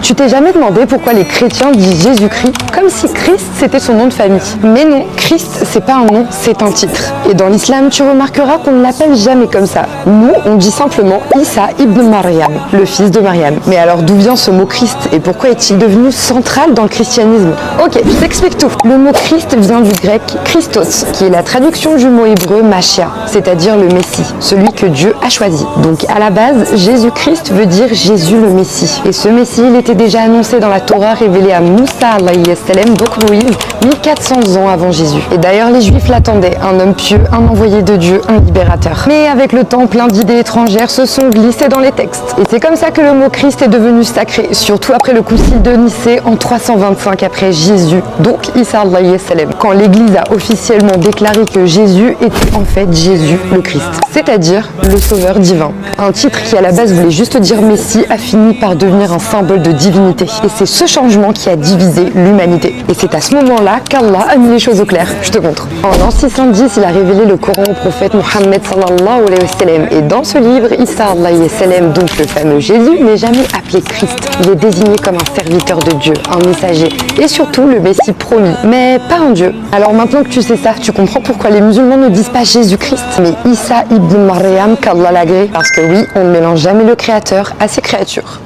Tu t'es jamais demandé pourquoi les chrétiens disent Jésus-Christ comme si Christ c'était son nom de famille? Mais non, Christ c'est pas un nom, c'est un titre. Et dans l'islam, tu remarqueras qu'on ne l'appelle jamais comme ça. Nous, on dit simplement Isa ibn Maryam, le fils de Mariam. Mais alors d'où vient ce mot Christ et pourquoi est-il devenu central dans le christianisme? Ok, je t'explique tout. Le mot Christ vient du grec Christos, qui est la traduction du mot hébreu Machia, c'est-à-dire le Messie, celui que Dieu a choisi. Donc à la base, Jésus-Christ veut dire Jésus le Messie. Et ce Messie, il était déjà annoncé dans la Torah révélée à Moussa alayhi salam, donc Moïse, 1400 ans avant Jésus. Et d'ailleurs, les Juifs l'attendaient, un homme pieux, un envoyé de Dieu, un libérateur. Mais avec le temps, plein d'idées étrangères se sont glissées dans les textes. Et c'est comme ça que le mot Christ est devenu sacré, surtout après le concile de Nicée en 325 après Jésus, donc Isa alayhi salam, quand l'Église a officiellement déclaré que Jésus était en fait Jésus le Christ, c'est-à-dire le Sauveur divin. Un titre qui à la base voulait juste dire Messie a fini par devenir un symbole de divinité. Et c'est ce changement qui a divisé l'humanité. Et c'est à ce moment-là qu'Allah a mis les choses au clair. Je te montre. En l'an 610, il a révélé le Coran au prophète Mohammed sallallahu alayhi wa sallam. Et dans ce livre, Isa alayhi salam, donc le fameux Jésus, n'est jamais appelé Christ. Il est désigné comme un serviteur de Dieu, un messager. Et surtout le Messie promis, mais pas un Dieu. Alors maintenant que tu sais ça, tu comprends pourquoi les musulmans ne disent pas Jésus-Christ, mais Isa ibn Maryam, qu'Allah l'agrée. Parce que oui, on ne mélange jamais le Créateur à ses créatures.